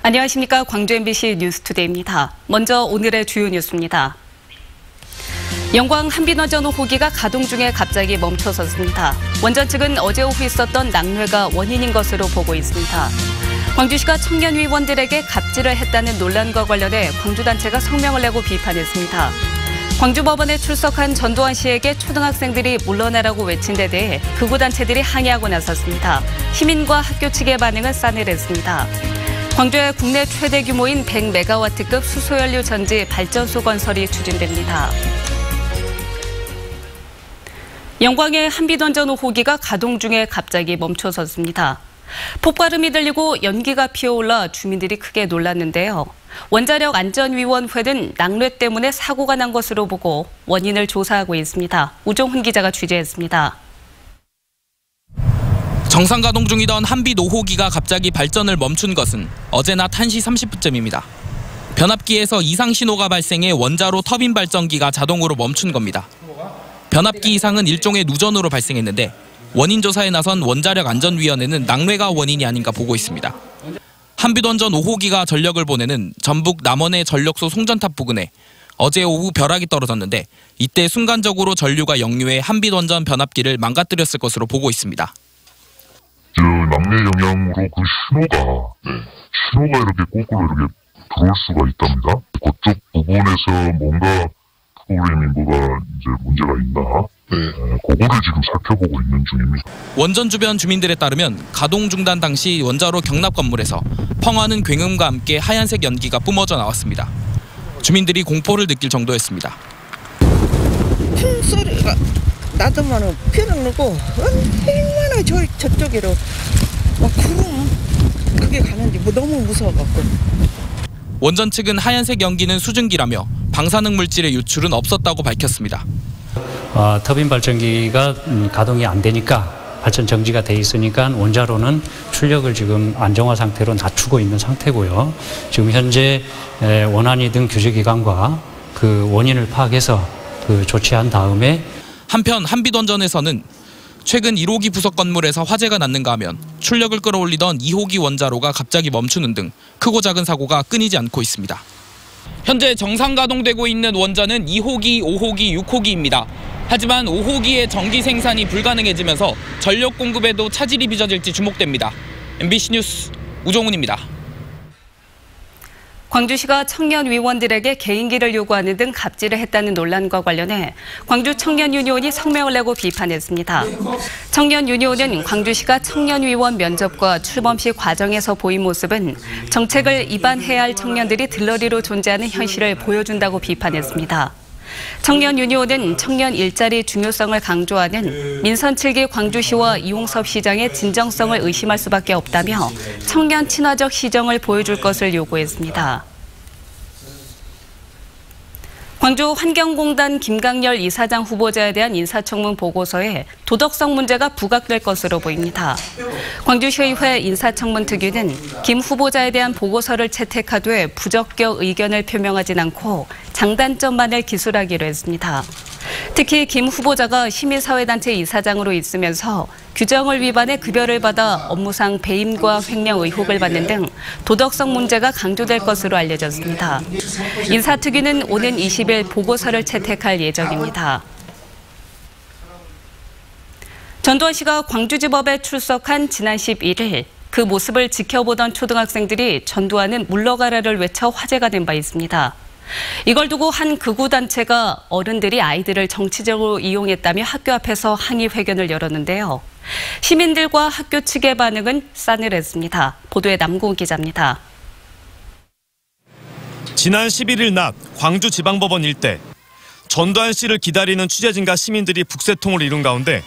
안녕하십니까. 광주 MBC 뉴스투데이입니다. 먼저 오늘의 주요 뉴스입니다. 영광 한빛원전 5호기가 가동 중에 갑자기 멈춰섰습니다. 원전 측은 어제 오후 있었던 낙뢰가 원인인 것으로 보고 있습니다. 광주시가 청년위원들에게 갑질을 했다는 논란과 관련해 광주단체가 성명을 내고 비판했습니다. 광주법원에 출석한 전두환 씨에게 초등학생들이 물러나라고 외친 데 대해 극우단체들이 항의하고 나섰습니다. 시민과 학교 측의 반응은 싸늘했습니다. 광주에 국내 최대 규모인 100메가와트급 수소연료 전지 발전소 건설이 추진됩니다. 영광의 한빛원전 5호기가 가동 중에 갑자기 멈춰섰습니다. 폭발음이 들리고 연기가 피어올라 주민들이 크게 놀랐는데요. 원자력안전위원회는 낙뢰 때문에 사고가 난 것으로 보고 원인을 조사하고 있습니다. 우종훈 기자가 취재했습니다. 정상 가동 중이던 한빛 5호기가 갑자기 발전을 멈춘 것은 어제 낮 1시 30분쯤입니다. 변압기에서 이상 신호가 발생해 원자로 터빈 발전기가 자동으로 멈춘 겁니다. 변압기 이상은 일종의 누전으로 발생했는데 원인 조사에 나선 원자력안전위원회는 낙뢰가 원인이 아닌가 보고 있습니다. 한빛원전 5호기가 전력을 보내는 전북 남원의 전력소 송전탑 부근에 어제 오후 벼락이 떨어졌는데 이때 순간적으로 전류가 역류해 한빛원전 변압기를 망가뜨렸을 것으로 보고 있습니다. 낙뢰 영향으로 그 신호가 이렇게 거꾸로 이렇게 들어올 수가 있답니다. 그쪽 부분에서 뭔가 프로그래밍 이제 문제가 있나? 그거를 지금 살펴보고 있는 중입니다. 원전 주변 주민들에 따르면 가동 중단 당시 원자로 경납 건물에서 펑하는 굉음과 함께 하얀색 연기가 뿜어져 나왔습니다. 주민들이 공포를 느낄 정도였습니다. 큰 소리가 나더만은 피는 누고 얼마나 저쪽으로 막 구름 그게 가는데 너무 무서워갖고. 원전 측은 하얀색 연기는 수증기라며 방사능 물질의 유출은 없었다고 밝혔습니다. 터빈 발전기가 가동이 안 되니까 발전 정지가 돼 있으니까 원자로는 출력을 지금 안정화 상태로 낮추고 있는 상태고요. 지금 현재 원안위 등 규제기관과 그 원인을 파악해서 조치한 다음에 한편 한빛원전에서는 최근 1호기 부속 건물에서 화재가 났는가 하면 출력을 끌어올리던 2호기 원자로가 갑자기 멈추는 등 크고 작은 사고가 끊이지 않고 있습니다. 현재 정상 가동되고 있는 원전은 2호기, 5호기, 6호기입니다. 하지만 5호기의 전기 생산이 불가능해지면서 전력 공급에도 차질이 빚어질지 주목됩니다. MBC 뉴스 우종훈입니다. 광주시가 청년위원들에게 개인기를 요구하는 등 갑질을 했다는 논란과 관련해 광주 청년유니온이 성명을 내고 비판했습니다. 청년유니온은 광주시가 청년위원 면접과 출범식 과정에서 보인 모습은 정책을 입안해야 할 청년들이 들러리로 존재하는 현실을 보여준다고 비판했습니다. 청년유니온은 청년 일자리 중요성을 강조하는 민선 7기 광주시와 이용섭 시장의 진정성을 의심할 수밖에 없다며 청년 친화적 시정을 보여줄 것을 요구했습니다. 광주 환경공단 김강렬 이사장 후보자에 대한 인사청문 보고서에 도덕성 문제가 부각될 것으로 보입니다. 광주시의회 인사청문특위는 김 후보자에 대한 보고서를 채택하되 부적격 의견을 표명하진 않고 장단점만을 기술하기로 했습니다. 특히 김 후보자가 시민사회단체 이사장으로 있으면서 규정을 위반해 급여를 받아 업무상 배임과 횡령 의혹을 받는 등 도덕성 문제가 강조될 것으로 알려졌습니다. 인사특위는 오는 20일 보고서를 채택할 예정입니다. 전두환 씨가 광주지법에 출석한 지난 11일 그 모습을 지켜보던 초등학생들이 전두환은 물러가라를 외쳐 화제가 된 바 있습니다. 이걸 두고 한 극우단체가 어른들이 아이들을 정치적으로 이용했다며 학교 앞에서 항의 회견을 열었는데요. 시민들과 학교 측의 반응은 싸늘했습니다. 보도에 남궁 기자입니다. 지난 11일 낮 광주지방법원 일대 전두환 씨를 기다리는 취재진과 시민들이 북새통을 이룬 가운데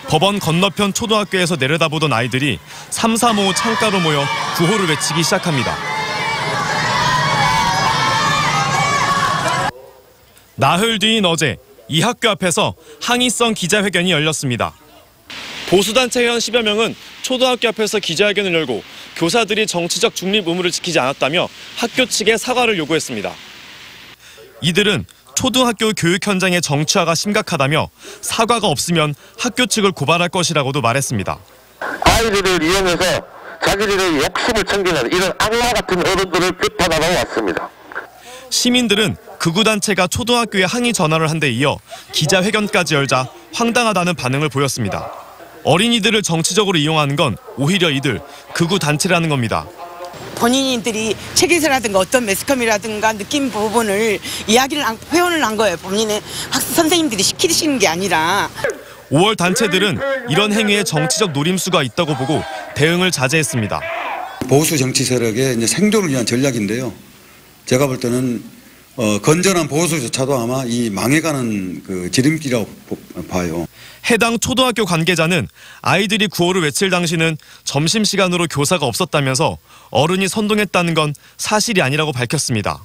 법원 건너편 초등학교에서 내려다보던 아이들이 335 창가로 모여 구호를 외치기 시작합니다. 나흘 뒤인 어제 이 학교 앞에서 항의성 기자회견이 열렸습니다. 보수단체 회원 10여 명은 초등학교 앞에서 기자회견을 열고 교사들이 정치적 중립 의무를 지키지 않았다며 학교 측에 사과를 요구했습니다. 이들은 초등학교 교육 현장의 정치화가 심각하다며 사과가 없으면 학교 측을 고발할 것이라고도 말했습니다. 아이들을 이용해서 자기들의 욕심을 챙기는 이런 악마 같은 어른들을 비판하러 왔습니다. 시민들은 극우단체가 초등학교에 항의 전화를 한 데 이어 기자회견까지 열자 황당하다는 반응을 보였습니다. 어린이들을 정치적으로 이용하는 건 오히려 이들 극우단체라는 겁니다. 본인들이 책에서라든가 어떤 매스컴이라든가 느낀 부분을 회원을 한 거예요. 본인의 선생님들이 시키시는 게 아니라. 5월 단체들은 이런 행위에 정치적 노림수가 있다고 보고 대응을 자제했습니다. 보수 정치 세력의 이제 생존을 위한 전략인데요. 제가 볼 때는 건전한 보수조차도 아마 이 망해가는 그 지름길이라고 봐요. 해당 초등학교 관계자는 아이들이 구호를 외칠 당시는 점심시간으로 교사가 없었다면서 어른이 선동했다는 건 사실이 아니라고 밝혔습니다.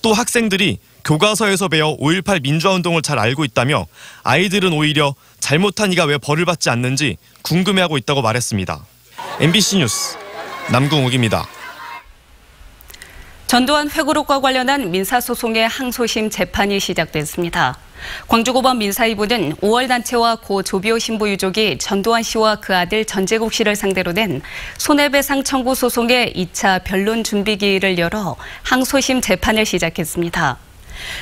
또 학생들이 교과서에서 배워 5.18 민주화운동을 잘 알고 있다며 아이들은 오히려 잘못한 이가 왜 벌을 받지 않는지 궁금해하고 있다고 말했습니다. MBC 뉴스 남궁욱입니다. 전두환 회고록과 관련한 민사소송의 항소심 재판이 시작됐습니다. 광주고법 민사2부는 5월 단체와 고 조비오 신부 유족이 전두환 씨와 그 아들 전재국 씨를 상대로 낸 손해배상 청구 소송의 2차 변론 준비기일을 열어 항소심 재판을 시작했습니다.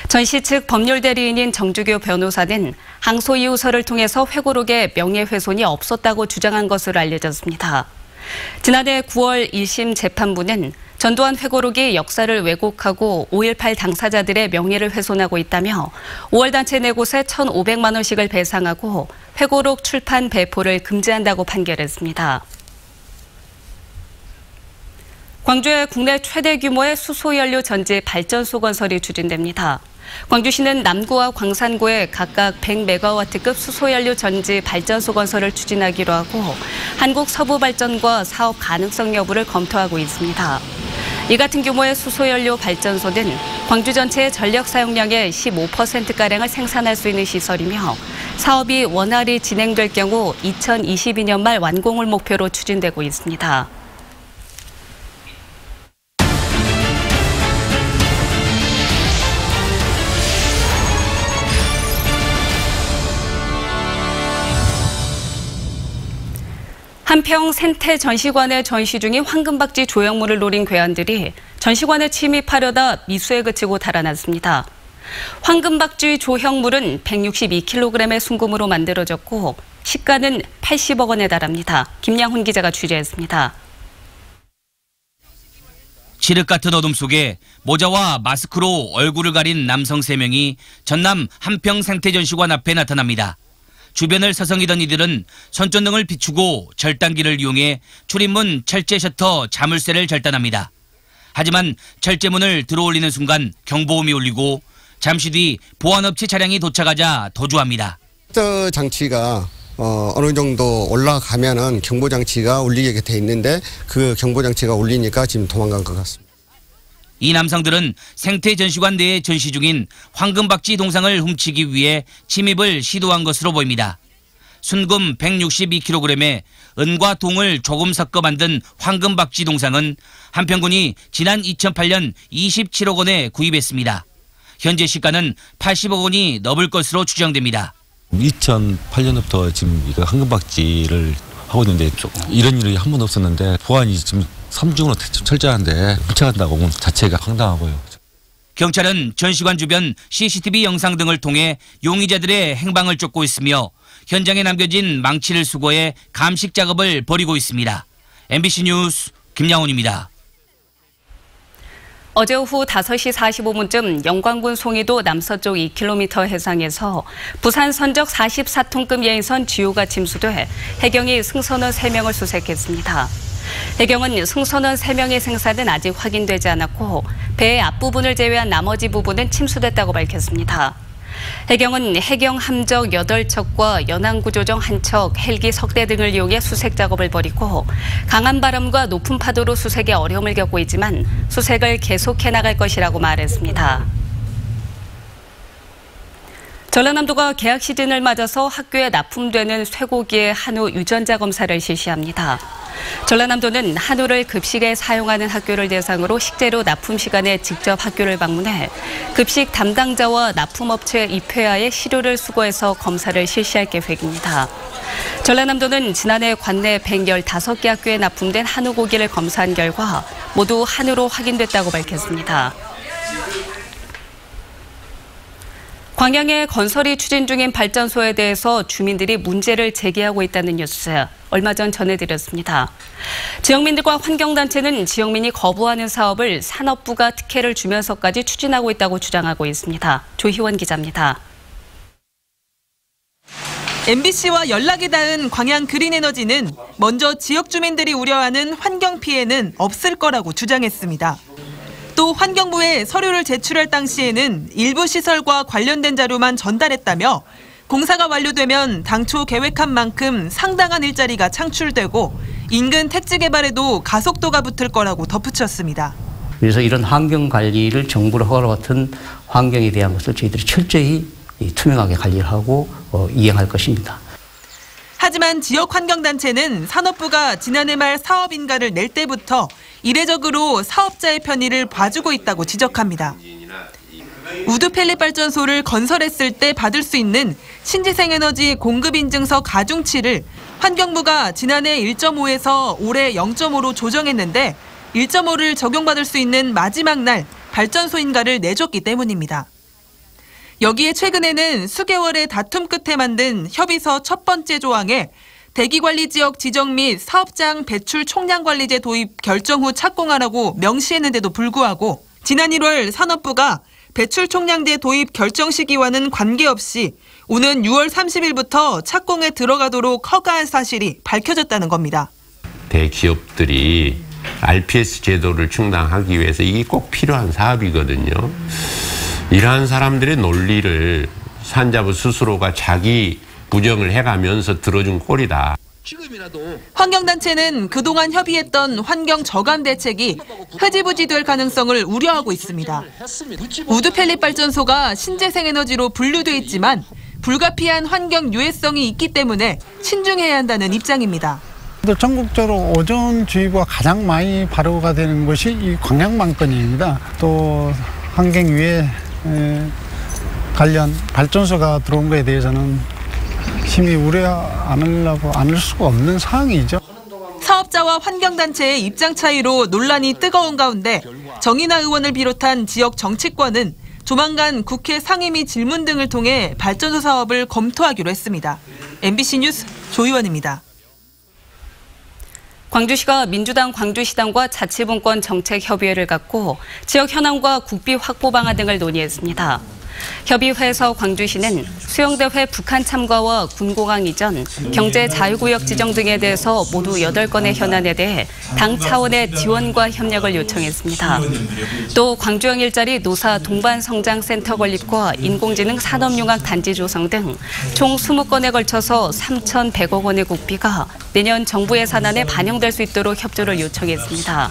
전 씨 측 법률대리인인 정주교 변호사는 항소 이유서를 통해서 회고록에 명예훼손이 없었다고 주장한 것으로 알려졌습니다. 지난해 9월 1심 재판부는 전두환 회고록이 역사를 왜곡하고 5.18 당사자들의 명예를 훼손하고 있다며 5월 단체 4곳에 1,500만 원씩을 배상하고 회고록 출판 배포를 금지한다고 판결했습니다. 광주에 국내 최대 규모의 수소연료 전지 발전소 건설이 추진됩니다. 광주시는 남구와 광산구에 각각 100메가와트급 수소연료 전지 발전소 건설을 추진하기로 하고 한국서부발전과 사업 가능성 여부를 검토하고 있습니다. 이 같은 규모의 수소연료 발전소는 광주 전체의 전력 사용량의 15%가량을 생산할 수 있는 시설이며 사업이 원활히 진행될 경우 2022년 말 완공을 목표로 추진되고 있습니다. 한평 생태 전시관에 전시 중인 황금박쥐 조형물을 노린 괴한들이 전시관에 침입하려다 미수에 그치고 달아났습니다. 황금박쥐 조형물은 162kg의 순금으로 만들어졌고 시가는 80억 원에 달합니다. 김양훈 기자가 취재했습니다. 칠흑 같은 어둠 속에 모자와 마스크로 얼굴을 가린 남성 3명이 전남 한평 생태전시관 앞에 나타납니다. 주변을 서성이던 이들은 손전등을 비추고 절단기를 이용해 출입문 철제 셔터 자물쇠를 절단합니다. 하지만 철제문을 들어올리는 순간 경보음이 울리고 잠시 뒤 보안업체 차량이 도착하자 도주합니다. 셔터 장치가 어느 정도 올라가면은 경보 장치가 울리게 돼 있는데 그 경보 장치가 울리니까 지금 도망간 것 같습니다. 이 남성들은 생태전시관 내에 전시 중인 황금박쥐 동상을 훔치기 위해 침입을 시도한 것으로 보입니다. 순금 162kg에 은과 동을 조금 섞어 만든 황금박쥐 동상은 한평군이 지난 2008년 27억 원에 구입했습니다. 현재 시가는 80억 원이 넘을 것으로 추정됩니다. 2008년부터 지금 이거 황금박쥐를 하고 있는데 이런 일이 한 번도 없었는데 보안이 지금 삼중으로 철저한데 훔쳐간다고 온 자체가 황당하고요. 경찰은 전시관 주변 CCTV 영상 등을 통해 용의자들의 행방을 쫓고 있으며 현장에 남겨진 망치를 수거해 감식 작업을 벌이고 있습니다. MBC 뉴스 김양훈입니다. 어제 오후 5시 45분쯤 영광군 송이도 남서쪽 2km 해상에서 부산 선적 44톤급 예인선 지호가 침수돼 해경이 승선원 3명을 수색했습니다. 해경은 승선원 3명의 생사는 아직 확인되지 않았고 배의 앞부분을 제외한 나머지 부분은 침수됐다고 밝혔습니다. 해경은 해경 함적 8척과 연안구조정 1척, 헬기 석대 등을 이용해 수색 작업을 벌이고 강한 바람과 높은 파도로 수색에 어려움을 겪고 있지만 수색을 계속해 나갈 것이라고 말했습니다. 전라남도가 개학 시즌을 맞아서 학교에 납품되는 쇠고기의 한우 유전자 검사를 실시합니다. 전라남도는 한우를 급식에 사용하는 학교를 대상으로 식재료 납품 시간에 직접 학교를 방문해 급식 담당자와 납품업체 입회하에 시료를 수거해서 검사를 실시할 계획입니다. 전라남도는 지난해 관내 115개 학교에 납품된 한우 고기를 검사한 결과 모두 한우로 확인됐다고 밝혔습니다. 광양에 건설이 추진 중인 발전소에 대해서 주민들이 문제를 제기하고 있다는 뉴스 얼마 전 전해드렸습니다. 지역민들과 환경단체는 지역민이 거부하는 사업을 산업부가 특혜를 주면서까지 추진하고 있다고 주장하고 있습니다. 조희원 기자입니다. MBC와 연락이 닿은 광양 그린에너지는 먼저 지역 주민들이 우려하는 환경 피해는 없을 거라고 주장했습니다. 또 환경부에 서류를 제출할 당시에는 일부 시설과 관련된 자료만 전달했다며 공사가 완료되면 당초 계획한 만큼 상당한 일자리가 창출되고 인근 택지 개발에도 가속도가 붙을 거라고 덧붙였습니다. 그래서 이런 환경 관리를 정부로 허가를 받은 환경에 대한 것을 저희들이 철저히 투명하게 관리를 하고 이행할 것입니다. 하지만 지역환경단체는 산업부가 지난해 말 사업인가를 낼 때부터 이례적으로 사업자의 편의를 봐주고 있다고 지적합니다. 우드펠릿발전소를 건설했을 때 받을 수 있는 신재생에너지 공급인증서 가중치를 환경부가 지난해 1.5에서 올해 0.5로 조정했는데 1.5를 적용받을 수 있는 마지막 날 발전소인가를 내줬기 때문입니다. 여기에 최근에는 수개월의 다툼 끝에 만든 협의서 첫 번째 조항에 대기관리지역 지정 및 사업장 배출 총량관리제 도입 결정 후 착공하라고 명시했는데도 불구하고 지난 1월 산업부가 배출 총량제 도입 결정 시기와는 관계없이 오는 6월 30일부터 착공에 들어가도록 허가한 사실이 밝혀졌다는 겁니다. 대기업들이 RPS 제도를 충당하기 위해서 이게 꼭 필요한 사업이거든요. 이러한 사람들의 논리를 산자부 스스로가 자기 부정을 해가면서 들어준 꼴이다. 환경단체는 그동안 협의했던 환경 저감 대책이 흐지부지될 가능성을 우려하고 있습니다. 우드펠릿 발전소가 신재생에너지로 분류돼 있지만 불가피한 환경 유해성이 있기 때문에 신중해야 한다는 입장입니다. 전국적으로 오존주의보가 가장 많이 발효가 되는 것이 이 광양만건입니다. 또 환경 유해 관련 발전소가 들어온 것에 대해서는 심히 우려 않을 수가 없는 상황이죠. 사업자와 환경단체의 입장 차이로 논란이 뜨거운 가운데 정인하 의원을 비롯한 지역 정치권은 조만간 국회 상임위 질문 등을 통해 발전소 사업을 검토하기로 했습니다. MBC 뉴스 조희원입니다. 광주시가 민주당 광주시당과 자치분권 정책협의회를 갖고 지역 현안과 국비 확보 방안 등을 논의했습니다. 협의회에서 광주시는 수영대회 북한 참가와 군공항 이전, 경제자유구역 지정 등에 대해서 모두 8건의 현안에 대해 당 차원의 지원과 협력을 요청했습니다. 또 광주형 일자리 노사 동반성장센터 건립과 인공지능 산업융합 단지 조성 등 총 20건에 걸쳐서 3,100억 원의 국비가 내년 정부 예산안에 반영될 수 있도록 협조를 요청했습니다.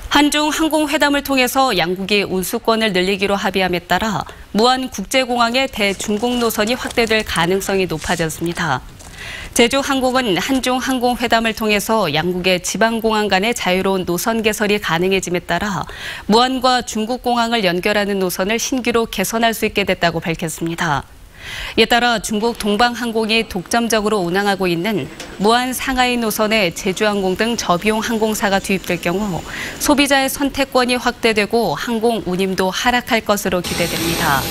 한중 항공회담을 통해서 양국이 운수권을 늘리기로 합의함에 따라 무안국제공항의 대중국 노선이 확대될 가능성이 높아졌습니다. 제주항공은 한중 항공회담을 통해서 양국의 지방공항 간의 자유로운 노선 개설이 가능해짐에 따라 무안과 중국공항을 연결하는 노선을 신규로 개선할 수 있게 됐다고 밝혔습니다. 이에 따라 중국 동방항공이 독점적으로 운항하고 있는 무안 상하이 노선에 제주항공 등 저비용 항공사가 투입될 경우 소비자의 선택권이 확대되고 항공 운임도 하락할 것으로 기대됩니다.